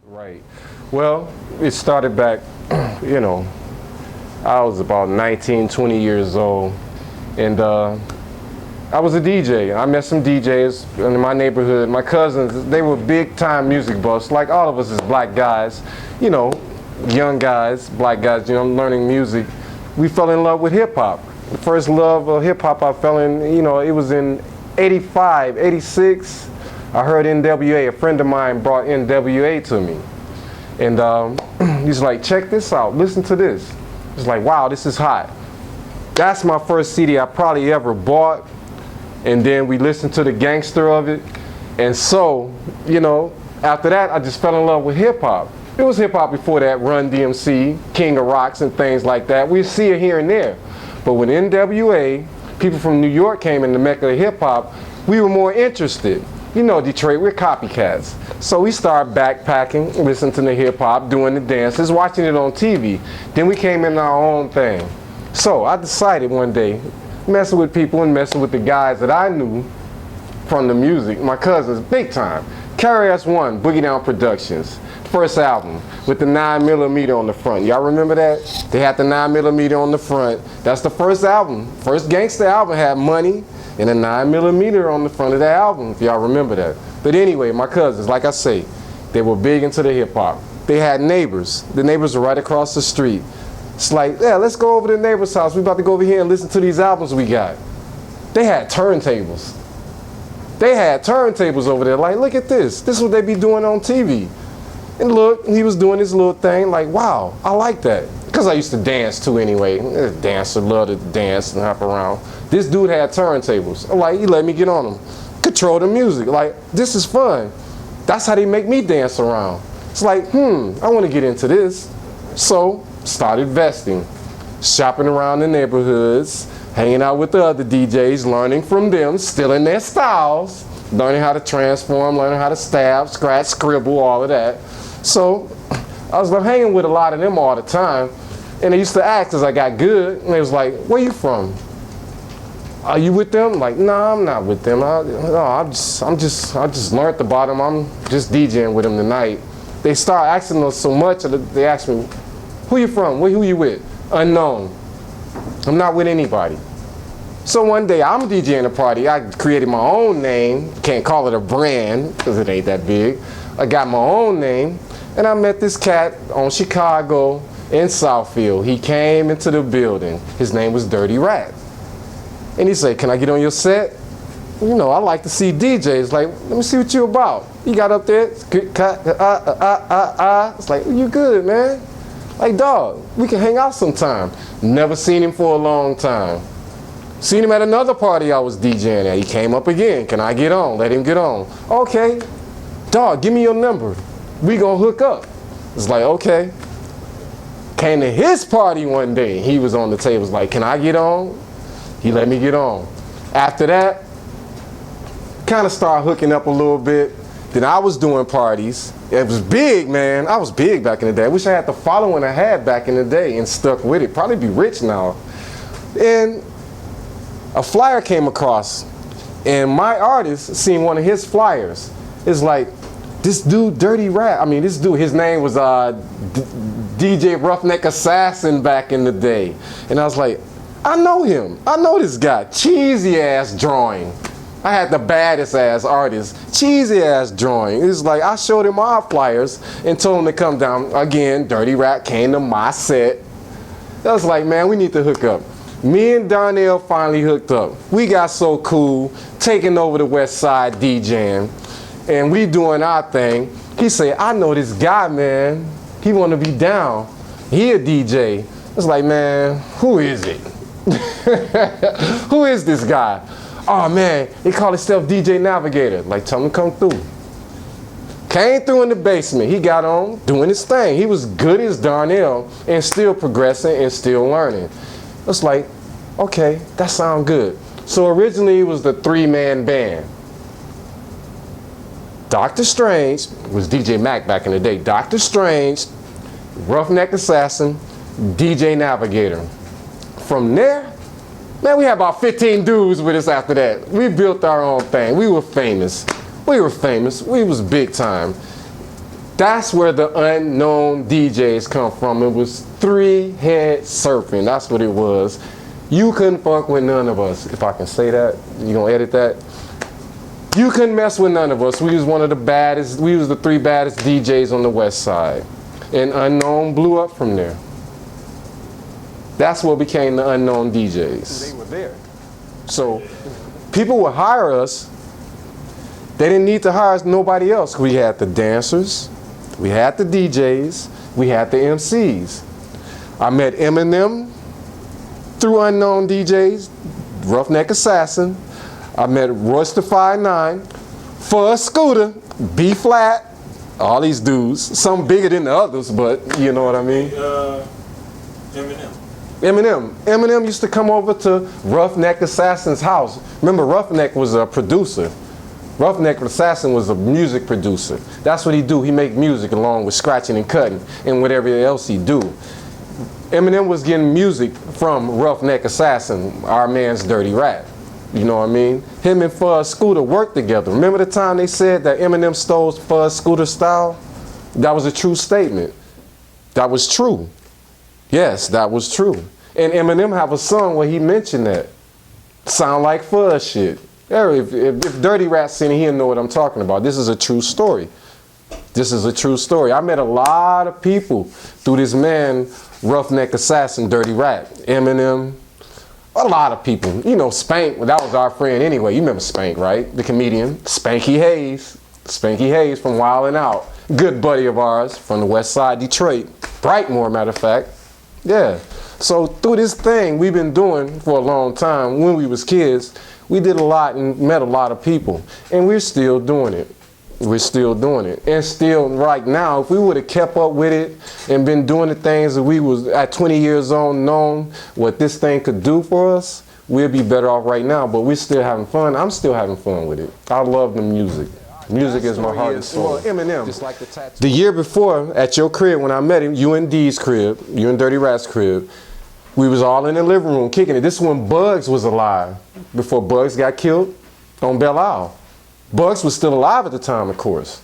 Right. Well, it started back, you know, I was about 19, 20 years old, and I was a DJ. I met some DJs in my neighborhood. My cousins, they were big time music buffs, like all of us as black guys, you know, young guys, black guys, you know, learning music. We fell in love with hip hop. The first love of hip hop I fell in, you know, it was in 85, 86. I heard NWA. A friend of mine brought NWA to me. And he's like, check this out, listen to this. It's like, wow, this is hot. That's my first CD I probably ever bought. And then we listened to the gangster of it. And so, you know, after that, I just fell in love with hip hop. It was hip hop before that, Run DMC, King of Rocks and things like that. We see it here and there. But when NWA, people from New York came in the Mecca of hip hop, we were more interested. You know, Detroit, we're copycats. So we started backpacking, listening to the hip hop, doing the dances, watching it on TV. Then we came in our own thing. So I decided one day, messing with people and messing with the guys that I knew from the music, my cousins, big time. Carry Us One, Boogie Down Productions, first album with the 9mm on the front. Y'all remember that? They had the 9mm on the front. That's the first album. First gangster album had Money and a 9mm on the front of the album, if y'all remember that. But anyway, my cousins, like I say, they were big into the hip hop. They had neighbors. The neighbors were right across the street. It's like, yeah, let's go over to the neighbor's house. We about to go over here and listen to these albums we got. They had turntables. They had turntables over there. Like, look at this. This is what they be doing on TV. And look, he was doing his little thing. Like, wow, I like that. Because I used to dance too anyway. Dancer, love to dance and hop around. This dude had turntables. I'm like, he let me get on them. Control the music. Like, this is fun. That's how they make me dance around. It's like, I want to get into this. So, started investing. Shopping around the neighborhoods, hanging out with the other DJs, learning from them, stealing their styles, learning how to transform, learning how to stab, scratch, scribble, all of that. So, I was hanging with a lot of them all the time. And they used to ask as I got good, and they was like, where you from? Are you with them? Like, nah, I'm not with them. I just learned about them. I'm just DJing with them tonight. They start asking us so much that they ask me, who you from? Who you with? Unknown. I'm not with anybody. So one day I'm DJing a party. I created my own name. Can't call it a brand because it ain't that big. I got my own name, and I met this cat on Chicago in Southfield. He came into the building. His name was Dirty Rat. And he said, can I get on your set? You know, I like to see DJs. Like, let me see what you about. He got up there. It's like, you good, man? Like, dog, we can hang out sometime. Never seen him for a long time. Seen him at another party I was DJing at. He came up again. Can I get on? Let him get on. Okay. Dog, give me your number. We gonna hook up. It's like, okay. Came to his party one day. He was on the table. Was like, can I get on? He let me get on. After that, kind of started hooking up a little bit. Then I was doing parties. It was big, man. I was big back in the day. I wish I had the following I had back in the day and stuck with it. Probably be rich now. And a flyer came across, and my artist seen one of his flyers. It's like, this dude, Dirty Rat. I mean, this dude, his name was DJ Roughneck Assassin back in the day. And I was like, I know him. I know this guy. Cheesy ass drawing. I had the baddest ass artist. Cheesy ass drawing. It's like I showed him our flyers and told him to come down. Again, Dirty Rat came to my set. I was like, man, we need to hook up. Me and Darnell finally hooked up. We got so cool, taking over the West Side DJing, and we doing our thing. He said, I know this guy, man. He want to be down. He a DJ. It's like, man, who is it? Who is this guy? Oh man, he called himself DJ Navigator. Like, tell him to come through. Came through in the basement. He got on doing his thing. He was good as Darnell and still progressing and still learning. It's like, okay, that sounds good. So originally it was the 3-man band. Dr. Strange was DJ Mac back in the day. Dr. Strange, Roughneck Assassin, DJ Navigator. From there, man, we had about 15 dudes with us after that. We built our own thing. We were famous. We were famous. We was big time. That's where the unknown DJs come from. It was three-head surfing. That's what it was. You couldn't fuck with none of us. If I can say that, you gonna edit that? You couldn't mess with none of us. We was one of the baddest, we was the three baddest DJs on the west side. And Unknown blew up from there. That's what became the Unknown DJs. They were there. So people would hire us. They didn't need to hire nobody else. We had the dancers, we had the DJs, we had the MCs. I met Eminem through Unknown DJs, Roughneck Assassin. I met Royce the 5'9", Fuzz Scooter, B Flat, all these dudes. Some bigger than the others, but you know what I mean. Eminem used to come over to Roughneck Assassin's house. Remember, Roughneck was a producer. Roughneck Assassin was a music producer. That's what he do. He make music along with scratching and cutting and whatever else he do. Eminem was getting music from Roughneck Assassin, our man's Dirty Rat. You know what I mean? Him and Fuzz Scooter worked together. Remember the time they said that Eminem stole Fuzz Scooter's style? That was a true statement. That was true. Yes, that was true. And Eminem have a song where he mentioned that. Sound like Fuzz shit. If Dirty Rat seen it, he'll know what I'm talking about. This is a true story. This is a true story. I met a lot of people through this man, Roughneck Assassin, Dirty Rat. Eminem, a lot of people. You know, Spank, that was our friend anyway. You remember Spank, right? The comedian, Spanky Hayes. Spanky Hayes from Wild 'N Out. Good buddy of ours from the west side, Detroit. Brightmoor, matter of fact. Yeah. So through this thing we've been doing for a long time, when we was kids, we did a lot and met a lot of people. And we're still doing it. We're still doing it. And still right now, if we would have kept up with it and been doing the things that we was at 20 years old, known what this thing could do for us, we'd be better off right now. But we're still having fun. I'm still having fun with it. I love the music. Music is my heart and soul. Well, Eminem, just like the year before at your crib when I met him, you and D's crib, you and Dirty Rat's crib, we was all in the living room kicking it. This is when Bugs was alive, before Bugs got killed on Belle Isle. Bugs was still alive at the time, of course.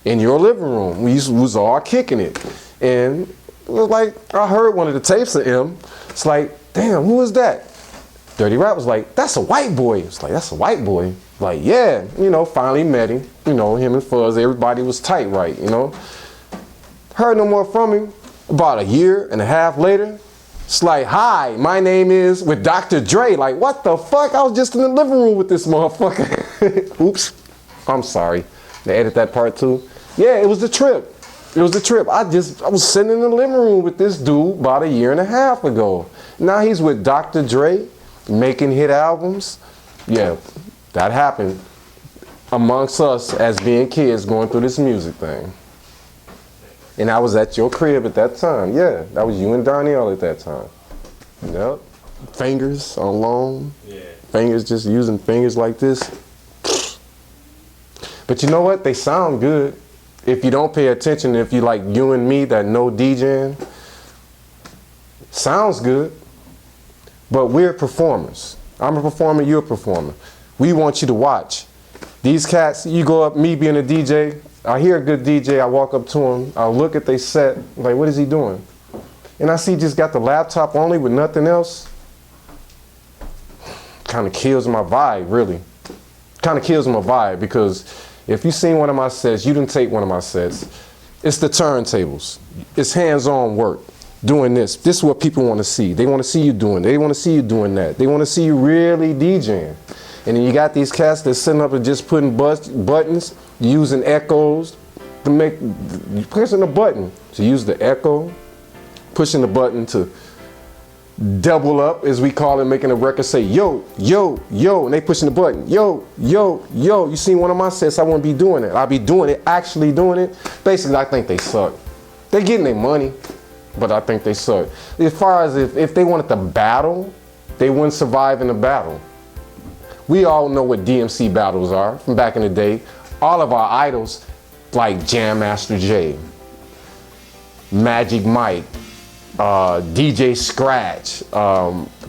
In your living room, we was all kicking it. And it was like, I heard one of the tapes of him. It's like, damn, who is that? Dirty Rat was like, that's a white boy. It's like, that's a white boy. Like, yeah, you know, finally met him. You know, him and Fuzz, everybody was tight, right, you know. Heard no more from him. About a year and a half later, it's like, hi, my name is with Dr. Dre. Like, what the fuck? I was just in the living room with this motherfucker. Oops. I'm sorry. They edit that part too. Yeah, it was the trip. It was the trip. I was sitting in the living room with this dude about a year and a half ago. Now he's with Dr. Dre, making hit albums. Yeah, that happened amongst us as being kids going through this music thing. And I was at your crib at that time. Yeah, that was you and Darnell at that time. Yep. Fingers on loan. Yeah. Fingers, just using fingers like this. But you know what? They sound good. If you don't pay attention, if you like you and me that know DJing, sounds good. But we're performers. I'm a performer, you're a performer. We want you to watch. These cats, you go up, me being a DJ, I hear a good DJ, I walk up to him, I look at their set, like, what is he doing? And I see he just got the laptop only with nothing else. Kind of kills my vibe, really. Kind of kills my vibe, because if you seen one of my sets, you didn't take one of my sets. It's the turntables. It's hands-on work. Doing this. This is what people want to see. They want to see you doing. They want to see you doing that. They want to see you really DJing. And then you got these cats that's sitting up and just putting buttons, using echoes to make, pushing a button to use the echo, pushing the button to double up, as we call it, making a record say yo, yo, yo, and they pushing the button, yo, yo, yo. You seen one of my sets, I won't be doing it. I'll be doing it, actually doing it. Basically, I think they suck. They're getting their money, but I think they suck. As far as if they wanted to battle, they wouldn't survive in a battle. We all know what DMC battles are from back in the day. All of our idols, like Jam Master Jay, Magic Mike, DJ Scratch,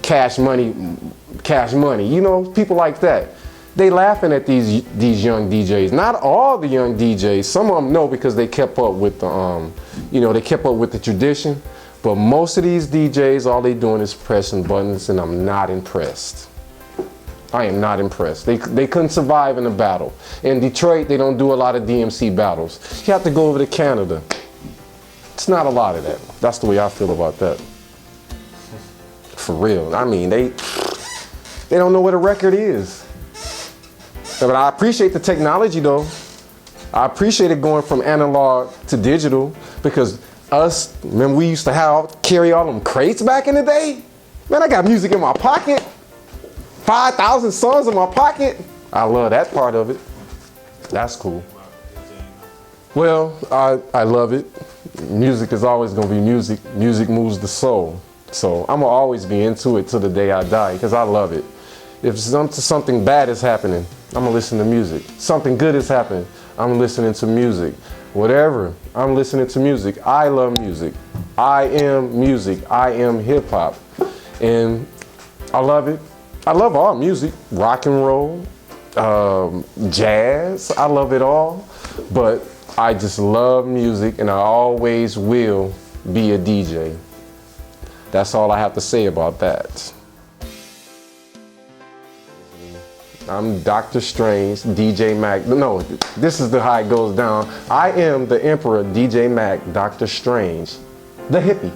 Cash Money, you know, people like that. They laughing at these young DJs. Not all the young DJs. Some of them know because they kept up with the they kept up with the tradition. But most of these DJs, all they doing is pressing buttons, and I'm not impressed. I am not impressed. They couldn't survive in a battle. In Detroit, they don't do a lot of DMC battles. You have to go over to Canada. It's not a lot of that. That's the way I feel about that. For real. I mean, they don't know what a record is. But I appreciate the technology though. I appreciate it going from analog to digital, because remember we used to carry all them crates back in the day? Man, I got music in my pocket. 5,000 songs in my pocket. I love that part of it. That's cool. Well, I love it. Music is always gonna be music. Music moves the soul. So I'm gonna always be into it till the day I die, because I love it. If something bad is happening, I'm gonna listen to music. Something good is happening, I'm listening to music. Whatever, I'm listening to music. I love music. I am music. I am hip hop. And I love it. I love all music, rock and roll, jazz. I love it all. But I just love music, and I always will be a DJ. That's all I have to say about that. I'm Dr. Strange, DJ Mac. No, this is how it goes down. I am the Emperor, DJ Mac, Dr. Strange, the hippie.